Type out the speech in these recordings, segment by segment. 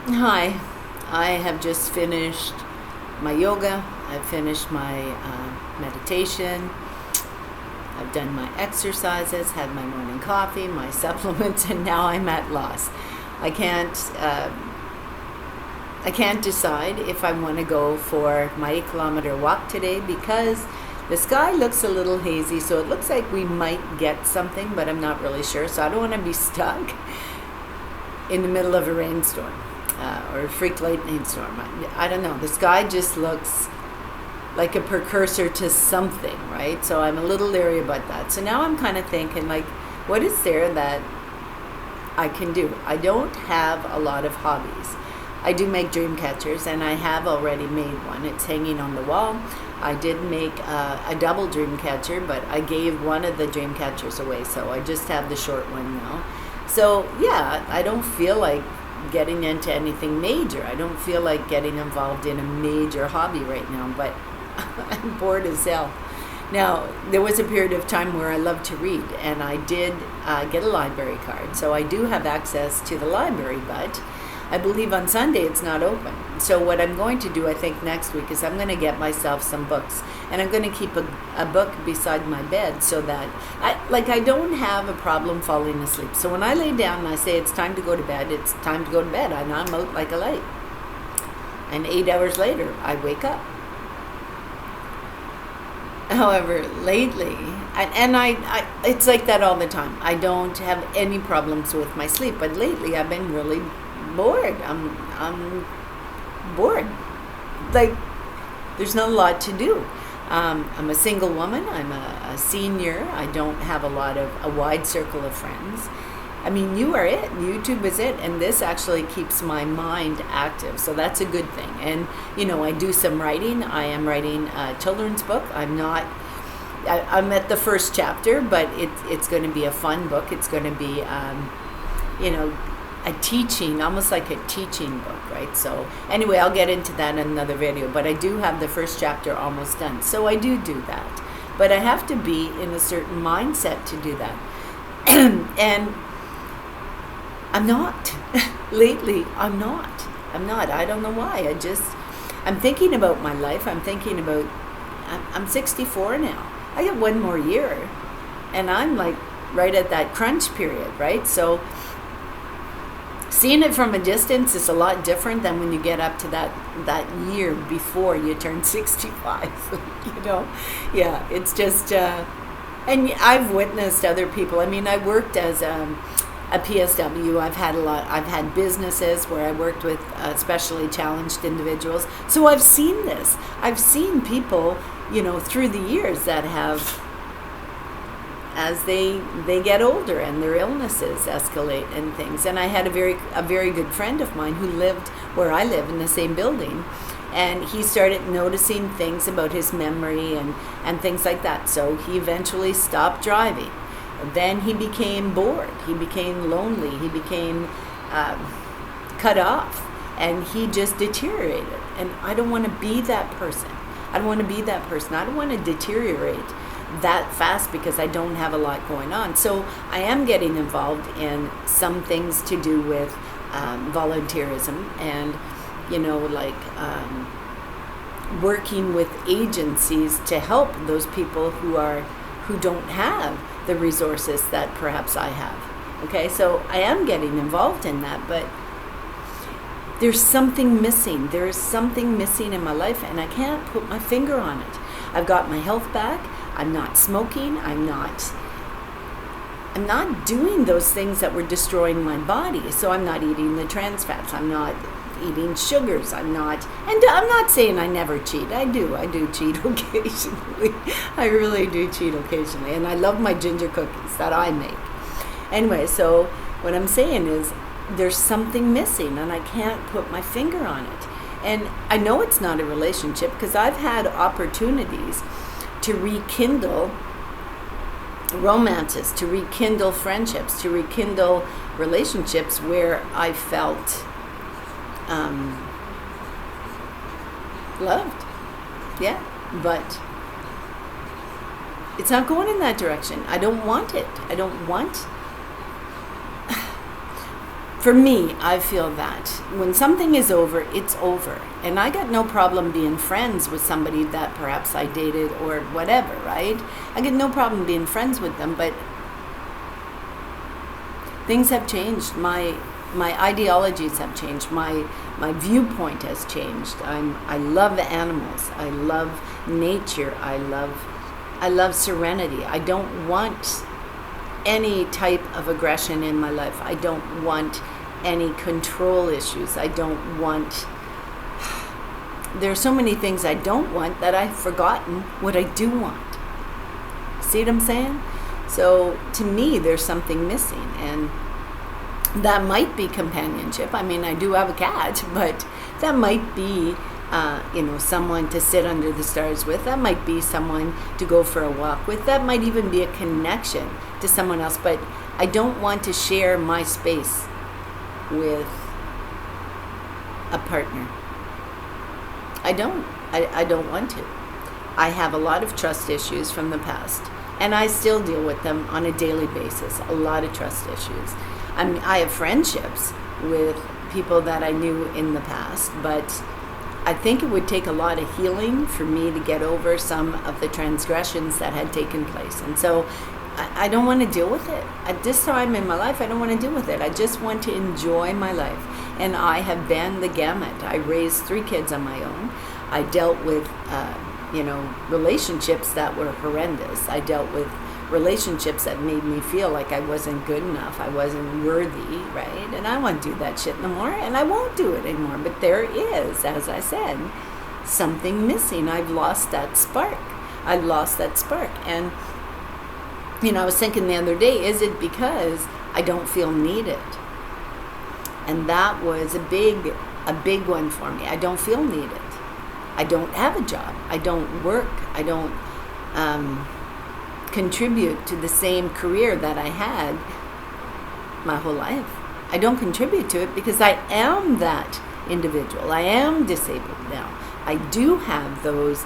Hi, I have just finished my yoga. I've finished my meditation. I've done my exercises, had my morning coffee, my supplements, and now I'm at loss. I can't. I can't decide if I want to go for my 8-kilometer walk today because the sky looks a little hazy. So it looks like we might get something, but I'm not really sure. So I don't want to be stuck in the middle of a rainstorm. Or a freak lightning storm. I don't know. The sky just looks like a precursor to something, right? So I'm a little leery about that. So now I'm kind of thinking, like, what is there that I can do? I don't have a lot of hobbies. I do make dream catchers, and I have already made one. It's hanging on the wall. I did make a double dream catcher, but I gave one of the dream catchers away, so I just have the short one now. So yeah, I don't feel like getting into anything major. I don't feel like getting involved in a major hobby right now, but I'm bored as hell. Now, there was a period of time where I loved to read, and I did get a library card, so I do have access to the library, but I believe on Sunday it's not open. So what I'm going to do, I think, next week is I'm going to get myself some books, and I'm going to keep a book beside my bed so that I don't have a problem falling asleep. So when I lay down and I say it's time to go to bed, it's time to go to bed, and I'm out like a light. And 8 hours later, I wake up. However, lately, and I it's like that all the time. I don't have any problems with my sleep, but lately I've been really bored. I'm bored. Like, there's not a lot to do. I'm a single woman. I'm a senior. I don't have a wide circle of friends. I mean, you are it. YouTube is it. And this actually keeps my mind active. So that's a good thing. And, I do some writing. I am writing a children's book. I'm at the first chapter, but it's going to be a fun book. It's going to be, a teaching, almost like a teaching book, right? So anyway, I'll get into that in another video, but I do have the first chapter almost done. So I do that. But I have to be in a certain mindset to do that. And I'm not. Lately, I'm not. I don't know why. I'm thinking about my life. I'm 64 now. I got one more year. And I'm like right at that crunch period, right? So seeing it from a distance is a lot different than when you get up to that year before you turn 65. Yeah, it's just and I've witnessed other people. I mean, I worked as a PSW. I've had businesses where I worked with especially challenged individuals. So I've seen this. I've seen people, through the years that have, as they get older and their illnesses escalate and things. And I had a very good friend of mine who lived where I live in the same building, and he started noticing things about his memory and things like that. So he eventually stopped driving. Then he became bored. He became lonely. He became cut off, and he just deteriorated. And I don't want to be that person. I don't want to deteriorate that fast because I don't have a lot going on. So I am getting involved in some things to do with volunteerism and, working with agencies to help those people who don't have the resources that perhaps I have. Okay, so I am getting involved in that, but there's something missing. There is something missing in my life, and I can't put my finger on it. I've got my health back. I'm not smoking. I'm not doing those things that were destroying my body. So I'm not eating the trans fats. I'm not eating sugars. And I'm not saying I never cheat. I do cheat occasionally. I really do cheat occasionally. And I love my ginger cookies that I make. Anyway, so what I'm saying is there's something missing, and I can't put my finger on it. And I know it's not a relationship because I've had opportunities to rekindle romances, to rekindle friendships, to rekindle relationships where I felt loved. Yeah, but it's not going in that direction. I don't want it. For me, I feel that when something is over, it's over. And I got no problem being friends with somebody that perhaps I dated or whatever, right? I get no problem being friends with them, but things have changed. My ideologies have changed. My viewpoint has changed. I love animals. I love nature. I love serenity. I don't want any type of aggression in my life. I don't want any control issues. I don't want... There are so many things I don't want that I've forgotten what I do want. See what I'm saying? So to me, there's something missing, and that might be companionship. I mean, I do have a cat, but that might be someone to sit under the stars with. That might be someone to go for a walk with. That might even be a connection to someone else. But I don't want to share my space with a partner. I don't want to. I have a lot of trust issues from the past, and I still deal with them on a daily basis. A lot of trust issues. I have friendships with people that I knew in the past, but I think it would take a lot of healing for me to get over some of the transgressions that had taken place. And so I don't want to deal with it. At this time in my life, I don't want to deal with it. I just want to enjoy my life. And I have been the gamut. I raised 3 kids on my own. I dealt with, relationships that were horrendous. I dealt with relationships that made me feel like I wasn't good enough, I wasn't worthy, right? And I won't do that shit no more, and I won't do it anymore. But there is, as I said, something missing. I've lost that spark. And, I was thinking the other day, is it because I don't feel needed? And that was a big one for me. I don't feel needed. I don't have a job. I don't work. I don't contribute to the same career that I had my whole life. I don't contribute to it because I am that individual. I am disabled now. I do have those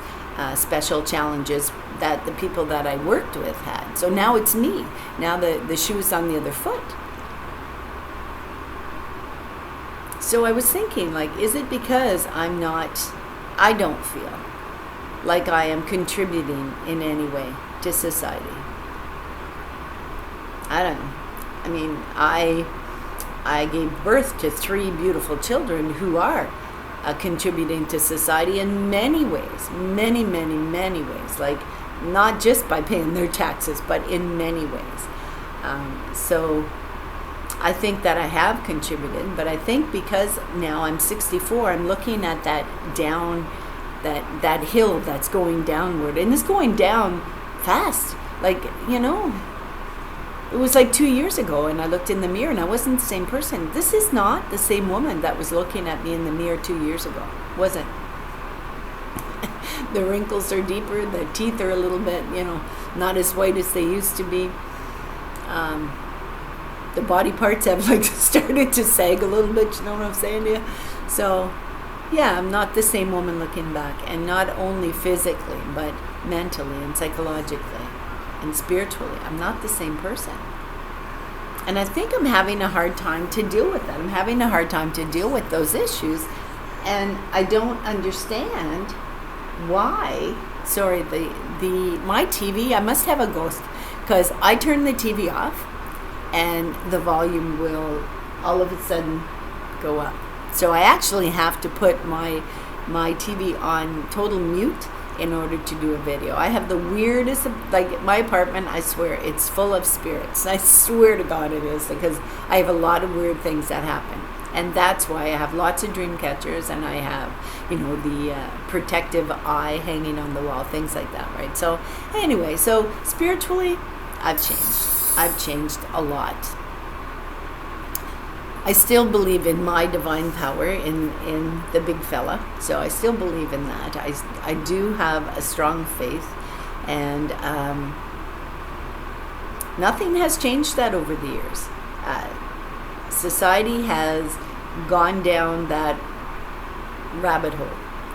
special challenges that the people that I worked with had. So now it's me. Now the shoe's on the other foot. So I was thinking, is it because I don't feel like I am contributing in any way to society? I don't know. I mean, I gave birth to 3 beautiful children who are contributing to society in many ways, many, many, many ways, not just by paying their taxes, but in many ways. So I think that I have contributed, but I think because now I'm 64, I'm looking at that hill that's going downward, and it's going down fast. It was 2 years ago, and I looked in the mirror and I wasn't the same person. This is not the same woman that was looking at me in the mirror 2 years ago. Wasn't. The wrinkles are deeper, the teeth are a little bit, not as white as they used to be. The body parts have started to sag a little bit, you know what I'm saying to you? So, yeah, I'm not the same woman looking back, and not only physically, but mentally and psychologically and spiritually. I'm not the same person. And I think I'm having a hard time to deal with that. I'm having a hard time to deal with those issues, and I don't understand why. Sorry, my TV, I must have a ghost, because I turn the TV off and the volume will all of a sudden go up. So I actually have to put my TV on total mute in order to do a video. I have the weirdest, my apartment, I swear, it's full of spirits. I swear to God it is, because I have a lot of weird things that happen. And that's why I have lots of dream catchers, and I have, the protective eye hanging on the wall, things like that, right? So anyway, so spiritually, I've changed. I've changed a lot. I still believe in my divine power, in the big fella. So I still believe in that. I do have a strong faith, and nothing has changed that over the years. Society has gone down that rabbit hole.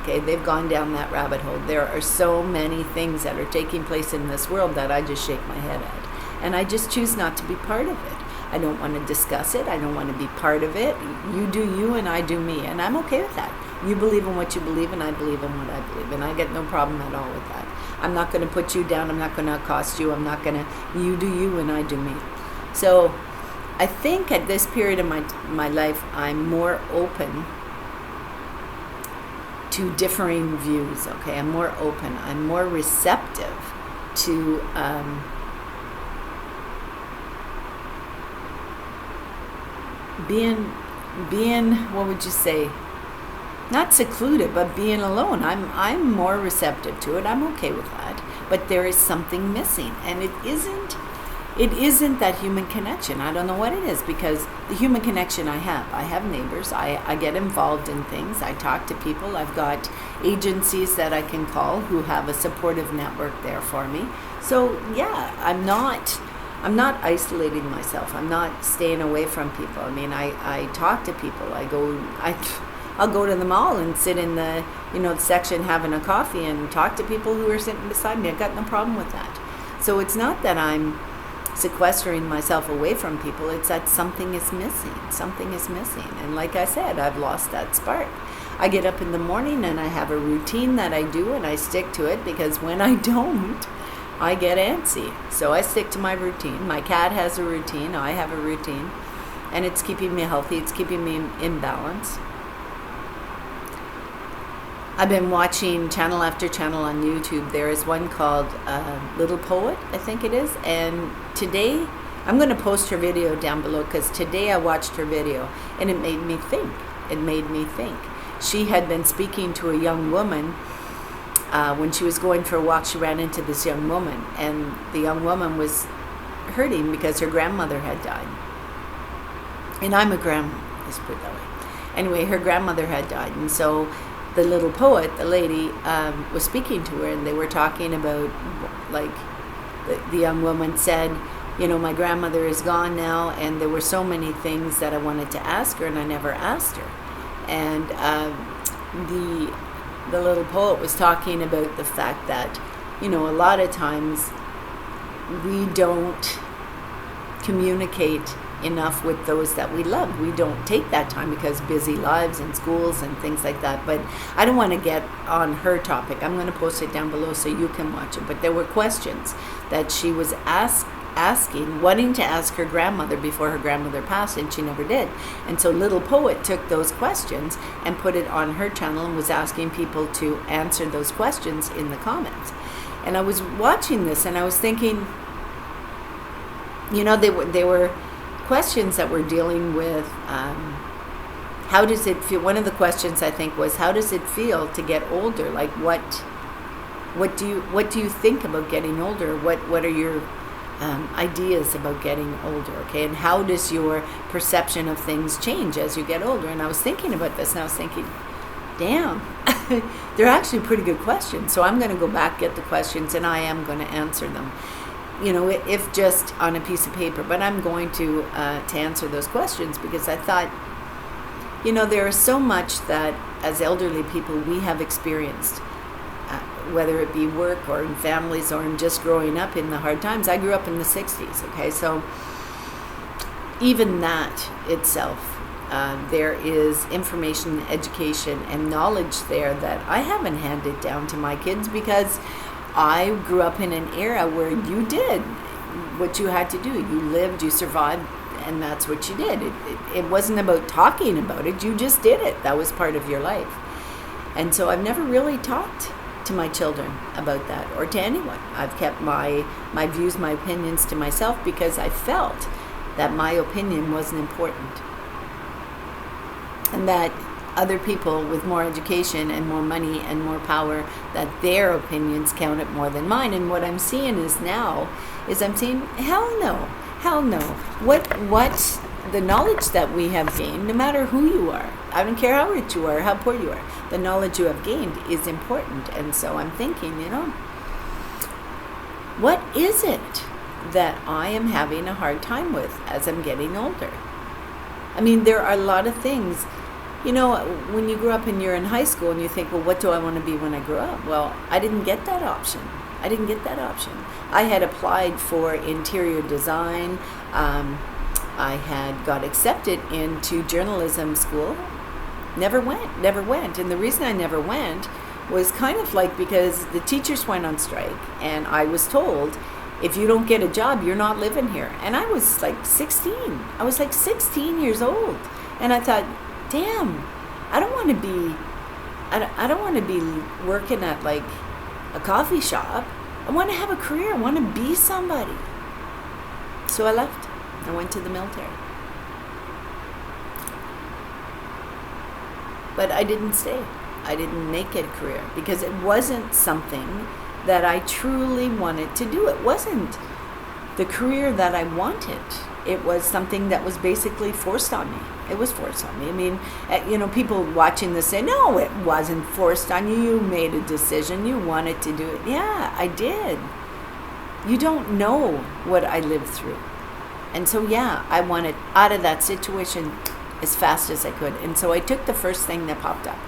Okay, they've gone down that rabbit hole. There are so many things that are taking place in this world that I just shake my head at. And I just choose not to be part of it. I don't want to discuss it. I don't want to be part of it. You do you and I do me, and I'm okay with that. You believe in what you believe, and I believe in what I believe, and I get no problem at all with that. I'm not going to put you down. I'm not going to accost you. I'm not going to, you do you and I do me. So I think at this period of my life, I'm more open to differing views, okay? I'm more open. I'm more receptive to being, what would you say? Not secluded, but being alone. I'm more receptive to it. I'm okay with that. But there is something missing, and it isn't that human connection. I don't know what it is, because the human connection I have neighbors. I get involved in things. I talk to people. I've got agencies that I can call who have a supportive network there for me. So yeah, I'm not isolating myself. I'm not staying away from people. I mean, I talk to people. I'll go to the mall and sit in the section having a coffee and talk to people who are sitting beside me. I've got no problem with that. So it's not that I'm sequestering myself away from people. It's that something is missing. Something is missing. And like I said, I've lost that spark. I get up in the morning and I have a routine that I do, and I stick to it, because when I don't, I get antsy. So I stick to my routine. My cat has a routine. I have a routine. And it's keeping me healthy. It's keeping me in balance. I've been watching channel after channel on YouTube. There is one called Little Poet, I think it is. And today, I'm going to post her video down below, because today I watched her video and it made me think. It made me think. She had been speaking to a young woman. When she was going for a walk, she ran into this young woman. And the young woman was hurting because her grandmother had died. And I'm a grandma, let's put it that way. Anyway, her grandmother had died. And so the little poet, the lady, was speaking to her, and they were talking about, like, the young woman said, my grandmother is gone now, and there were so many things that I wanted to ask her, and I never asked her. And the little poet was talking about the fact that, a lot of times we don't communicate enough with those that we love. We don't take that time because busy lives and schools and things like that. But I don't want to get on her topic. I'm going to post it down below so you can watch it. But there were questions that she was asking, wanting to ask her grandmother before her grandmother passed, and she never did. And so Little Poet took those questions and put it on her channel and was asking people to answer those questions in the comments. And I was watching this and I was thinking, they were questions that were dealing with how does it feel. One of the questions I think was, how does it feel to get older? Like what do you think about getting older? What are your ideas about getting older? Okay, and how does your perception of things change as you get older? And I was thinking about this, and I was thinking, damn, they're actually pretty good questions. So I'm going to go back, get the questions, and I am going to answer them. If just on a piece of paper, but I'm going to answer those questions, because I thought, there is so much that as elderly people we have experienced, whether it be work or in families or in just growing up in the hard times. I grew up in the 60s, okay, so even that itself, there is information, education, and knowledge there that I haven't handed down to my kids, because I grew up in an era where you did what you had to do. You lived, you survived, and that's what you did. It wasn't about talking about it. You just did it. That was part of your life. And so I've never really talked to my children about that, or to anyone. I've kept my views, my opinions to myself, because I felt that my opinion wasn't important. And that other people with more education and more money and more power, that their opinions counted more than mine. And what I'm seeing I'm seeing, hell no. What the knowledge that we have gained, no matter who you are, I don't care how rich you are, how poor you are, the knowledge you have gained is important. And so I'm thinking, what is it that I am having a hard time with as I'm getting older? I mean, there are a lot of things. When you grow up and you're in high school and you think, well, what do I want to be when I grow up? Well, I didn't get that option. I had applied for interior design, I had got accepted into journalism school. Never went. And the reason I never went was kind of like because the teachers went on strike, and I was told, if you don't get a job, you're not living here. And I was like 16. I was like 16 years old. And I thought, damn, I don't want to be working at like a coffee shop. I want to have a career. I want to be somebody. So I left. I went to the military. But I didn't stay. I didn't make it a career because it wasn't something that I truly wanted to do. It wasn't the career that I wanted. It was something that was basically forced on me. It was forced on me. I mean, people watching this say, no, it wasn't forced on you. You made a decision. You wanted to do it. Yeah, I did. You don't know what I lived through. And so, yeah, I wanted out of that situation as fast as I could. And so I took the first thing that popped up.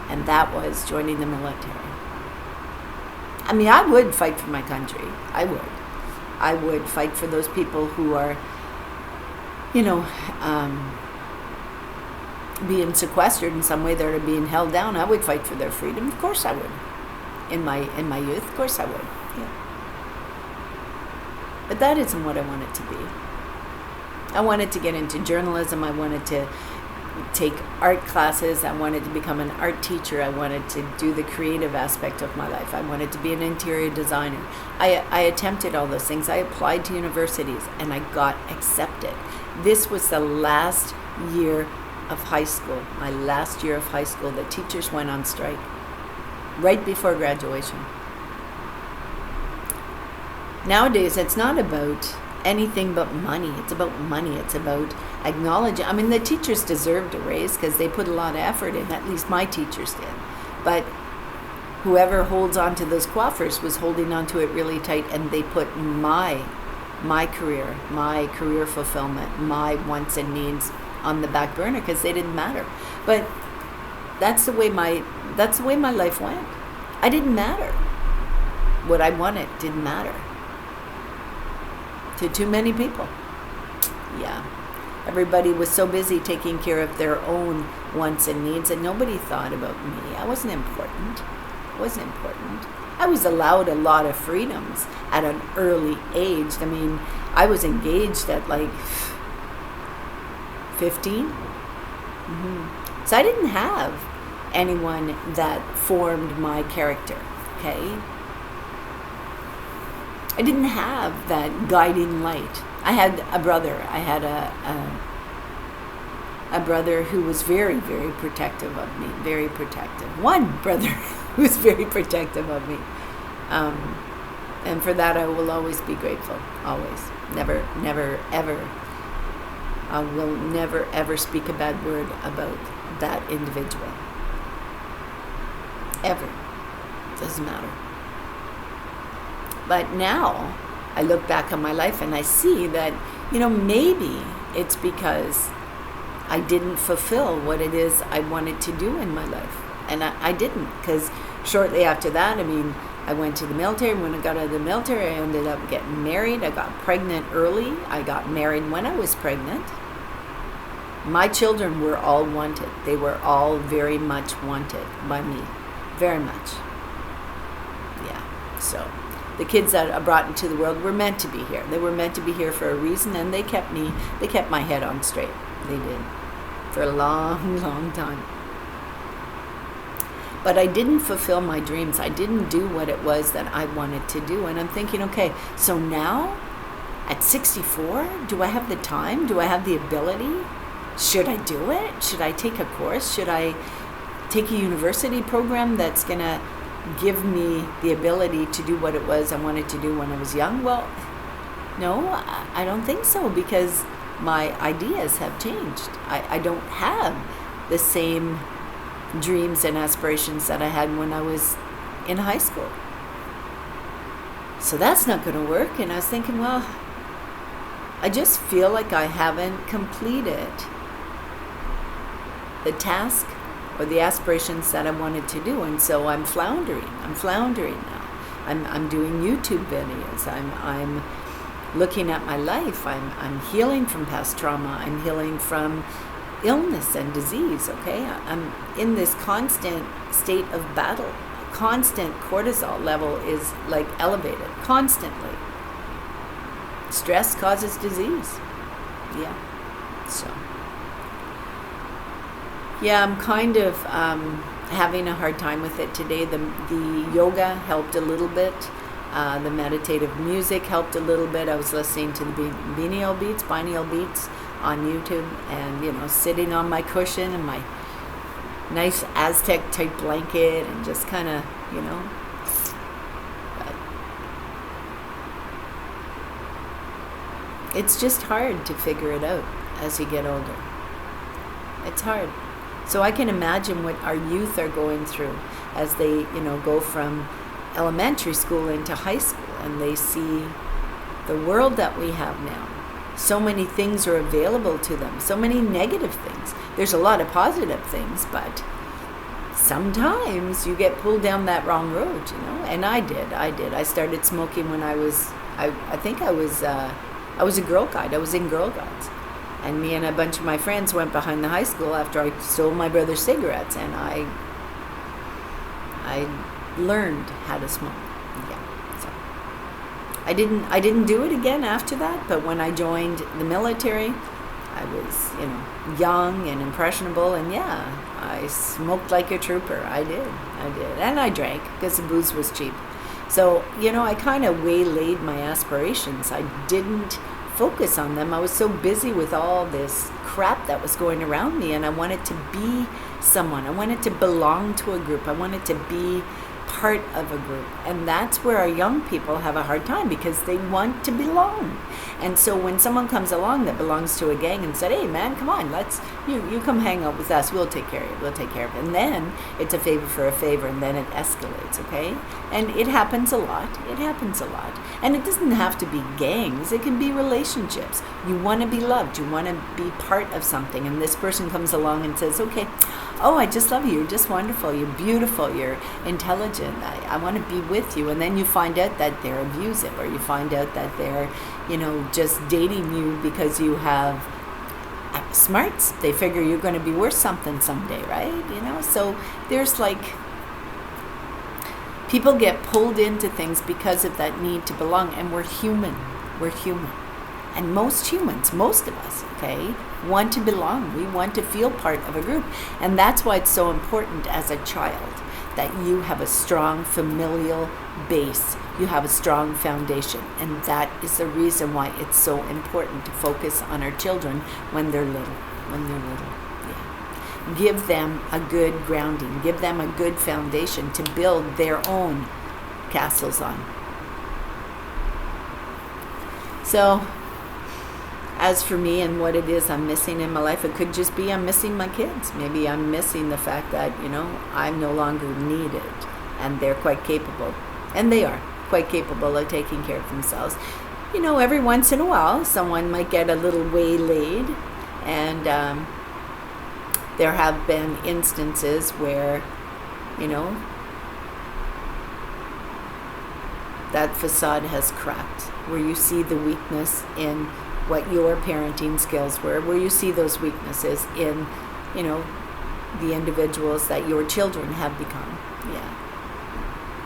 And that was joining the military. I mean, I would fight for my country. I would. I would fight for those people who are, being sequestered in some way. They're being held down. I would fight for their freedom. Of course I would. In my youth, of course I would. Yeah. But that isn't what I wanted to be. I wanted to get into journalism. I wanted to take art classes. I wanted to become an art teacher. I wanted to do the creative aspect of my life. I wanted to be an interior designer. I attempted all those things. I applied to universities and I got accepted. This was the last year of high school, my last year of high school. The teachers went on strike right before graduation. Nowadays, it's not about anything but money. It's about money. It's about acknowledging. I mean, the teachers deserved a raise because they put a lot of effort in. At least my teachers did. But whoever holds on to those coffers was holding on to it really tight, and they put my career fulfillment, my wants and needs on the back burner because they didn't matter. But that's the way my life went. I didn't matter. What I wanted didn't matter to too many people. Yeah. Everybody was so busy taking care of their own wants and needs, and nobody thought about me. I wasn't important. I was allowed a lot of freedoms at an early age. I mean, I was engaged at like 15. So I didn't have anyone that formed my character, okay? I didn't have that guiding light. I had a brother. I had a brother who was very, very protective of me. Very protective. One brother who was very protective of me. And for that I will always be grateful. Always. Never, ever. I will never, ever speak a bad word about that individual. Ever. Doesn't matter. But now I look back on my life and I see that, maybe it's because I didn't fulfill what it is I wanted to do in my life. And I didn't, because shortly after that, I went to the military. When I got out of the military, I ended up getting married. I got pregnant early. I got married when I was pregnant. My children were all wanted. They were all very much wanted by me. Very much. Yeah, so the kids that I brought into the world were meant to be here. They were meant to be here for a reason, and they kept my head on straight. They did. For a long, long time. But I didn't fulfill my dreams. I didn't do what it was that I wanted to do. And I'm thinking, okay, so now at 64, do I have the time? Do I have the ability? Should I do it? Should I take a course? Should I take a university program that's going to give me the ability to do what it was I wanted to do when I was young? Well, no, I don't think so, because my ideas have changed. I don't have the same dreams and aspirations that I had when I was in high school. So that's not going to work. And I was thinking, well, I just feel like I haven't completed the task or the aspirations that I wanted to do, and so I'm floundering now. I'm doing YouTube videos. looking at my life, I'm healing from past trauma. I'm healing from illness and disease, okay? I'm in this constant state of battle. Constant cortisol level is like elevated, constantly. Stress causes disease. Yeah, so. Yeah, I'm kind of having a hard time with it today. The yoga helped a little bit. The meditative music helped a little bit. I was listening to the binaural beats on YouTube, and sitting on my cushion and my nice Aztec type blanket, and just kind of but it's just hard to figure it out as you get older. It's hard. So I can imagine what our youth are going through as they go from elementary school into high school, and they see the world that we have now. So many things are available to them, so many negative things. There's a lot of positive things, but sometimes you get pulled down that wrong road, and I did. I started smoking when I was a Girl Guide. I was in Girl Guides, and me and a bunch of my friends went behind the high school after I stole my brother's cigarettes, and I learned how to smoke. Yeah, so I didn't do it again after that. But when I joined the military, I was young and impressionable, and yeah, I smoked like a trooper. I did, and I drank because the booze was cheap. So I kind of waylaid my aspirations. I didn't focus on them. I was so busy with all this crap that was going around me, and I wanted to be someone. I wanted to belong to a group. I wanted to be part of a group, and that's where our young people have a hard time, because they want to belong. And so when someone comes along that belongs to a gang and said, "Hey man, come on, you come hang out with us, we'll take care of you," and then it's a favor for a favor, and then it escalates, okay? And it happens a lot, and it doesn't have to be gangs. It can be relationships. You want to be loved, you want to be part of something, and this person comes along and says, "Okay, oh, I just love you, you're just wonderful, you're beautiful, you're intelligent, I want to be with you," and then you find out that they're abusive, or you find out that they're just dating you because you have smarts. They figure you're going to be worth something someday, right? So there's people get pulled into things because of that need to belong, and we're human. And most humans, most of us, okay, want to belong. We want to feel part of a group. And that's why it's so important as a child that you have a strong familial base. You have a strong foundation. And that is the reason why it's so important to focus on our children when they're little. Yeah. Give them a good grounding. Give them a good foundation to build their own castles on. So, as for me and what it is I'm missing in my life, it could just be I'm missing my kids. Maybe I'm missing the fact that, I'm no longer needed, and they're quite capable. And they are quite capable of taking care of themselves. Every once in a while, someone might get a little waylaid, and there have been instances where, that facade has cracked, where you see the weakness in what your parenting skills were, where you see those weaknesses in, the individuals that your children have become. Yeah.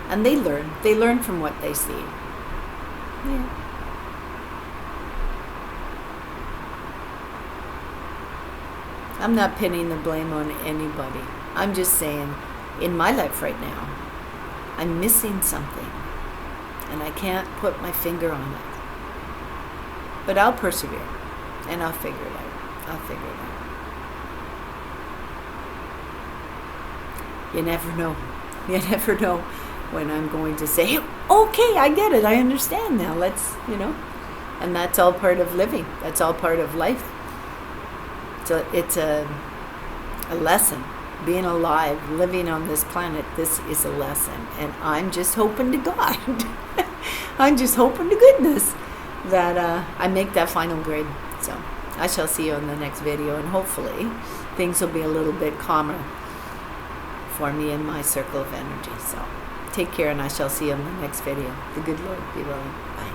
And they learn from what they see. Yeah. I'm not pinning the blame on anybody. I'm just saying, in my life right now, I'm missing something, and I can't put my finger on it. But I'll persevere, and I'll figure it out. You never know. When I'm going to say, "Okay, I get it, I understand now, let's," and that's all part of living. That's all part of life. So it's a lesson. Being alive, living on this planet, this is a lesson. And I'm just hoping to God, I'm just hoping to goodness that I make that final grade. So I shall see you in the next video, and hopefully things will be a little bit calmer for me in my circle of energy. So take care, and I shall see you in the next video. The good Lord be willing. Bye.